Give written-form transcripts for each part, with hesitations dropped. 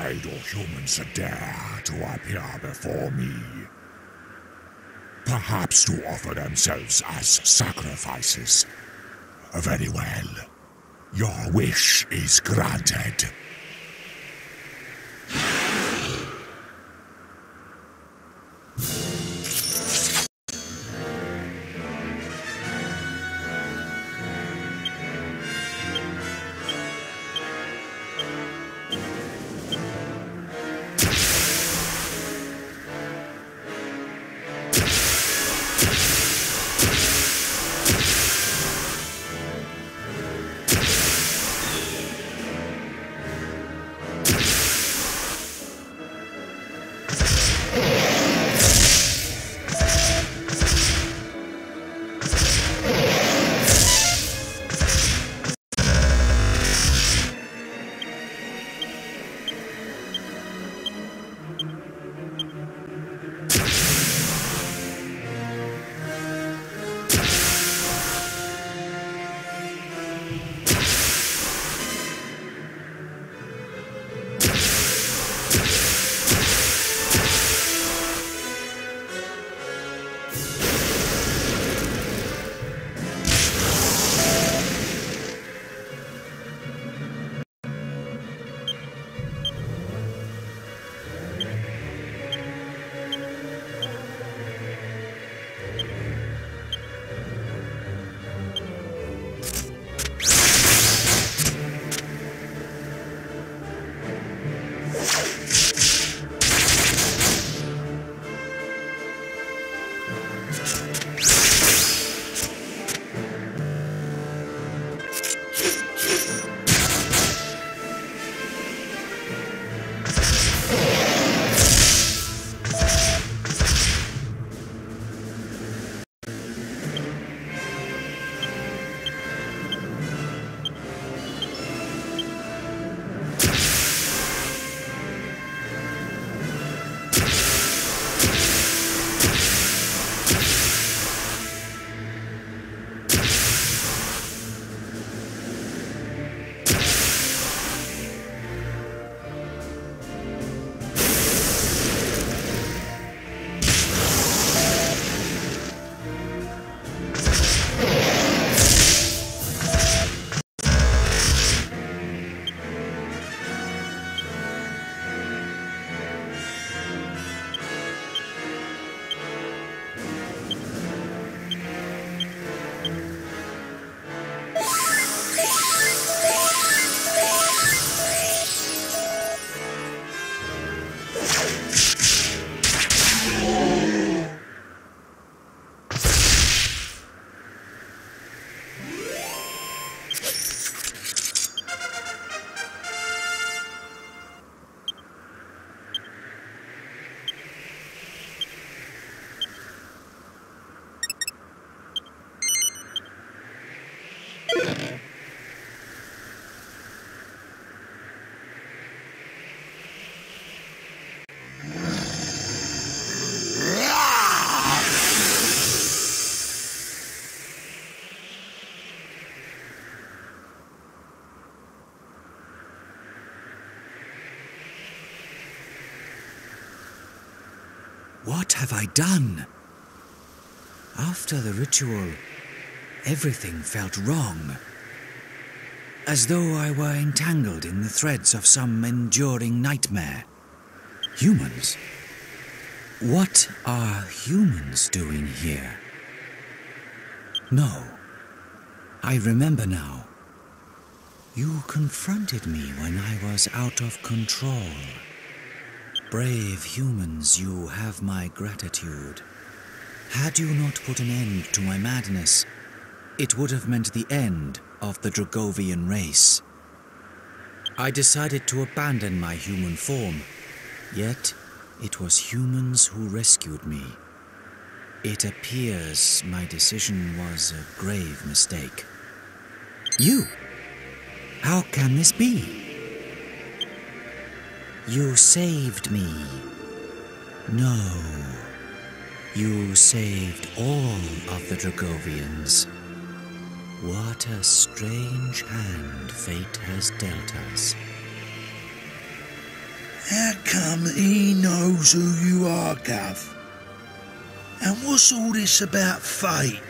Why do humans dare to appear before me? Perhaps to offer themselves as sacrifices. Very well. Your wish is granted. What have I done? After the ritual, everything felt wrong, as though I were entangled in the threads of some enduring nightmare. Humans? What are humans doing here? No, I remember now. You confronted me when I was out of control. Brave humans, you have my gratitude. Had you not put an end to my madness, it would have meant the end of the Dragovian race. I decided to abandon my human form, yet it was humans who rescued me. It appears my decision was a grave mistake. You? How can this be? You saved me. No. You saved all of the Dragovians. What a strange hand fate has dealt us. How come he knows who you are, Gav? And what's all this about fate?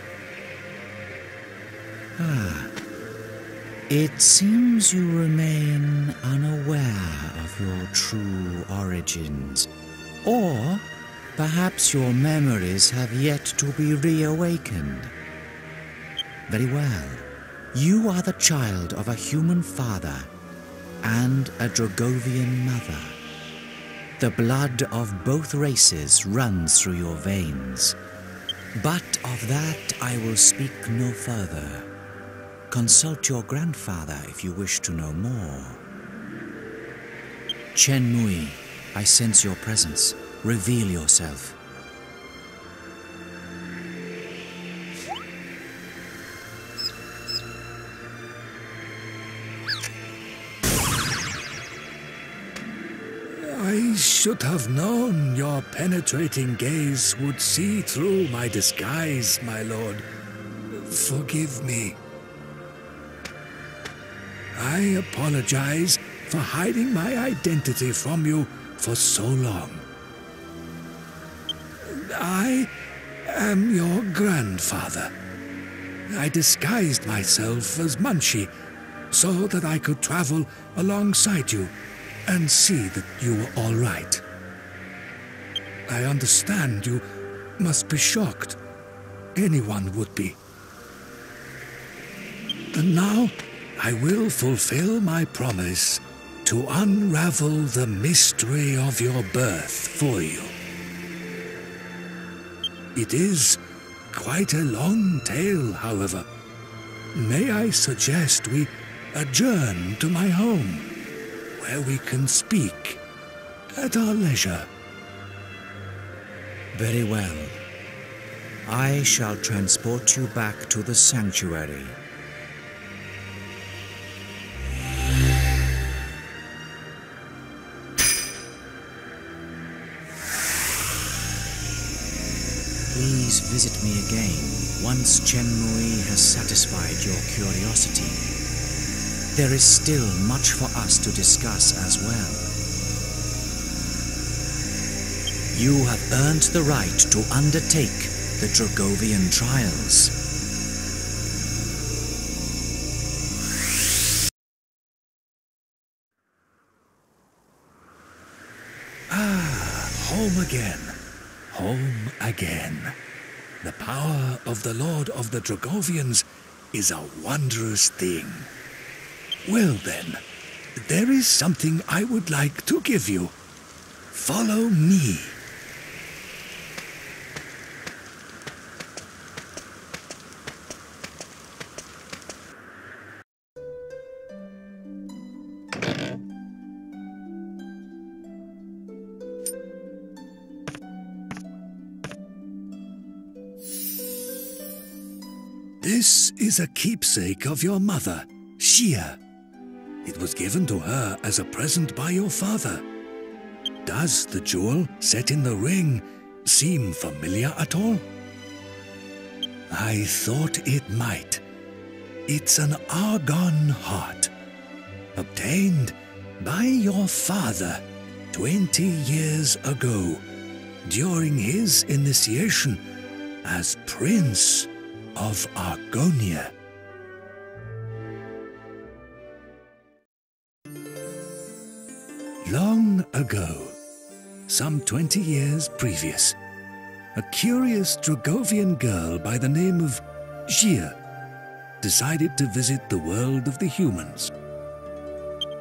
It seems you remain unaware of your true origins. Or perhaps your memories have yet to be reawakened. Very well. You are the child of a human father and a Dragovian mother. The blood of both races runs through your veins. But of that I will speak no further. Consult your grandfather if you wish to know more. Chen Mui, I sense your presence. Reveal yourself. I should have known your penetrating gaze would see through my disguise, my lord. Forgive me. I apologize for hiding my identity from you for so long. I am your grandfather. I disguised myself as Munchie so that I could travel alongside you and see that you were all right. I understand you must be shocked. Anyone would be. And now I will fulfill my promise to unravel the mystery of your birth for you. It is quite a long tale, however. May I suggest we adjourn to my home, where we can speak at our leisure? Very well. I shall transport you back to the sanctuary. Please visit me again once Chen Mui has satisfied your curiosity. There is still much for us to discuss as well. You have earned the right to undertake the Dragovian trials. Home again. Home again. The power of the Lord of the Dragovians is a wondrous thing. Well then, there is something I would like to give you. Follow me. This is a keepsake of your mother, Xia. It was given to her as a present by your father. Does the jewel set in the ring seem familiar at all? I thought it might. It's an argon heart, obtained by your father 20 years ago during his initiation as Prince of Argonia. Long ago, some 20 years previous, a curious Dragovian girl by the name of JiraJira decided to visit the world of the humans.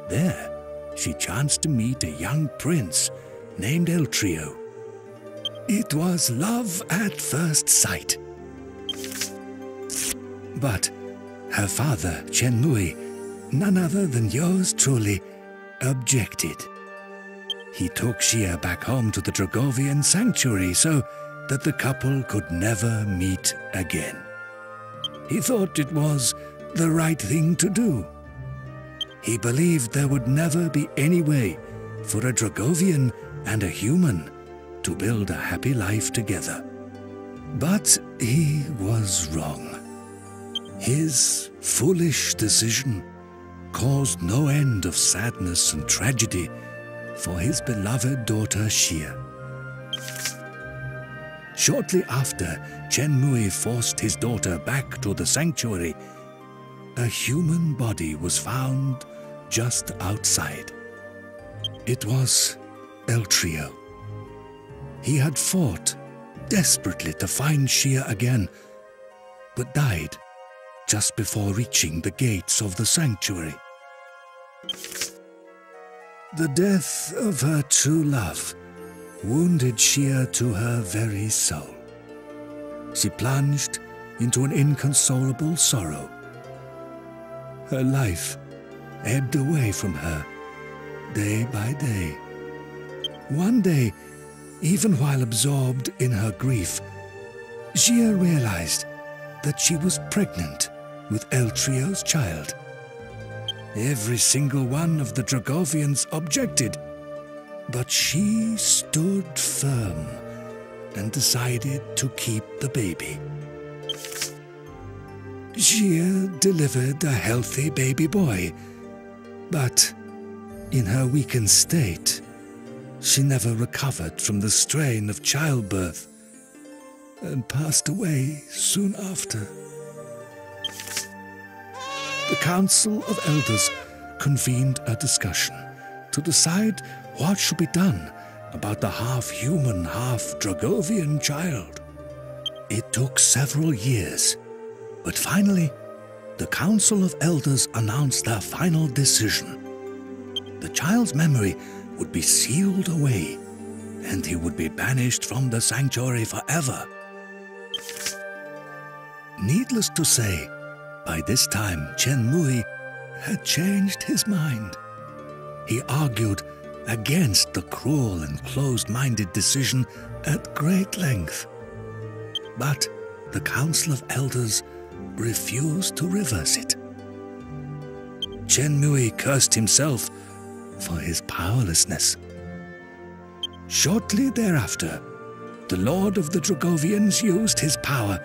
There, she chanced to meet a young prince named Eltrio. It was love at first sight. But her father, Chenmui, none other than yours truly, objected. He took Xia back home to the Dragovian sanctuary so that the couple could never meet again. He thought it was the right thing to do. He believed there would never be any way for a Dragovian and a human to build a happy life together. But he was wrong. His foolish decision caused no end of sadness and tragedy for his beloved daughter Xia. Shortly after Chenmui forced his daughter back to the sanctuary, a human body was found just outside. It was Eltrio. He had fought desperately to find Xia again, but died just before reaching the gates of the sanctuary. The death of her true love wounded Xia to her very soul. She plunged into an inconsolable sorrow. Her life ebbed away from her day by day. One day, even while absorbed in her grief, Xia realized that she was pregnant with Eltrio's child. Every single one of the Dragovians objected, but she stood firm and decided to keep the baby. Xia delivered a healthy baby boy, but in her weakened state, she never recovered from the strain of childbirth and passed away soon after. The Council of Elders convened a discussion to decide what should be done about the half-human, half-Dragovian child. It took several years, but finally, the Council of Elders announced their final decision. The child's memory would be sealed away, and he would be banished from the sanctuary forever. Needless to say, by this time Chenmui had changed his mind. He argued against the cruel and closed-minded decision at great length. But the Council of Elders refused to reverse it. Chenmui cursed himself for his powerlessness. Shortly thereafter, the Lord of the Dragovians used his power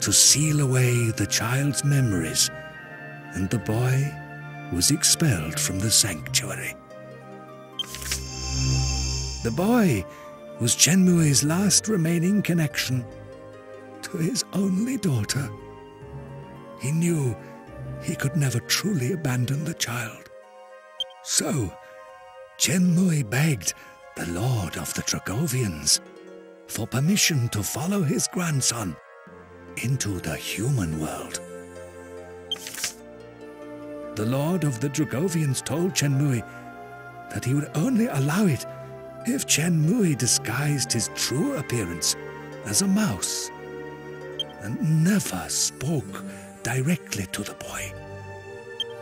to seal away the child's memories, and the boy was expelled from the sanctuary. The boy was Chenmui's last remaining connection to his only daughter. He knew he could never truly abandon the child. So, Chenmui begged the Lord of the Dragovians for permission to follow his grandson into the human world. The Lord of the Dragovians told Chenmui that he would only allow it if Chenmui disguised his true appearance as a mouse and never spoke directly to the boy.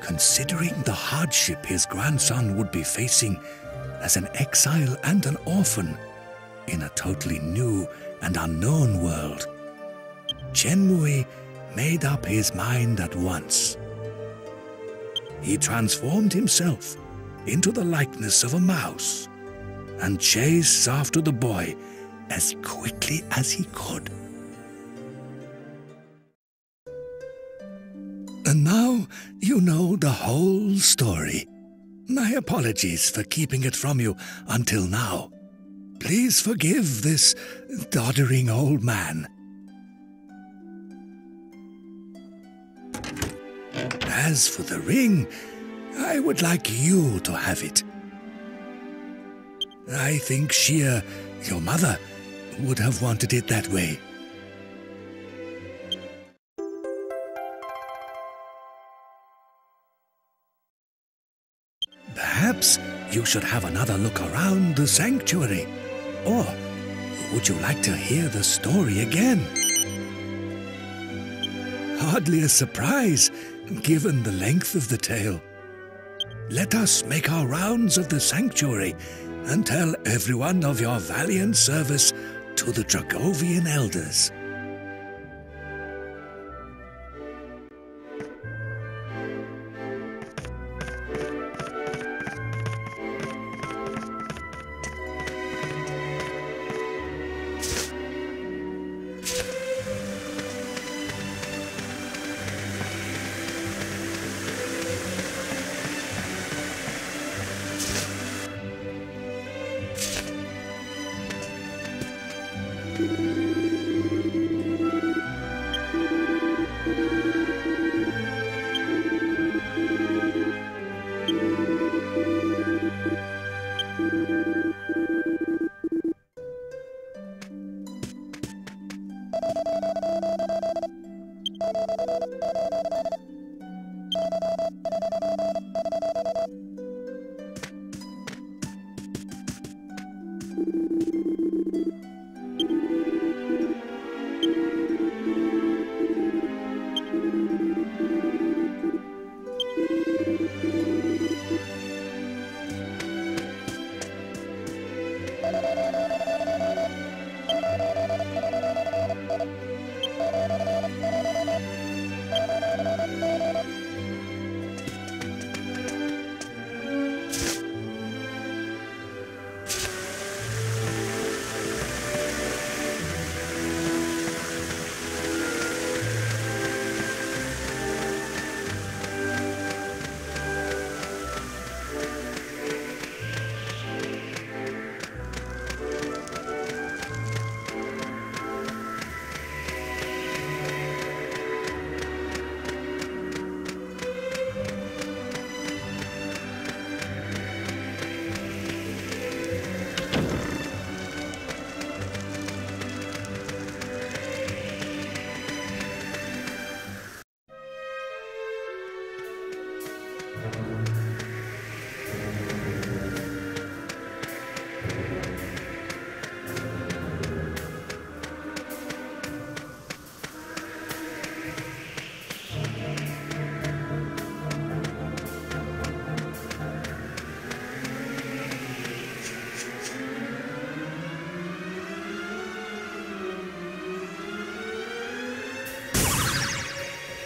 Considering the hardship his grandson would be facing as an exile and an orphan in a totally new and unknown world, Chenmui made up his mind at once. He transformed himself into the likeness of a mouse and chased after the boy as quickly as he could. And now you know the whole story. My apologies for keeping it from you until now. Please forgive this doddering old man. As for the ring, I would like you to have it. I think Shia, your mother, would have wanted it that way. Perhaps you should have another look around the sanctuary. Or would you like to hear the story again? Hardly a surprise, given the length of the tale. Let us make our rounds of the sanctuary and tell everyone of your valiant service to the Dragovian elders.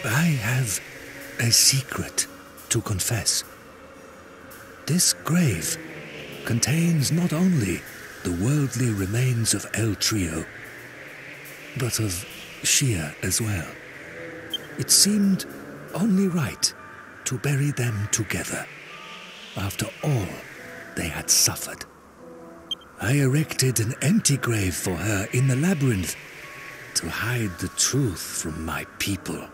I have a secret to confess. This grave contains not only the worldly remains of El Trio, but of Shia as well. It seemed only right to bury them together after all they had suffered. I erected an empty grave for her in the labyrinth to hide the truth from my people.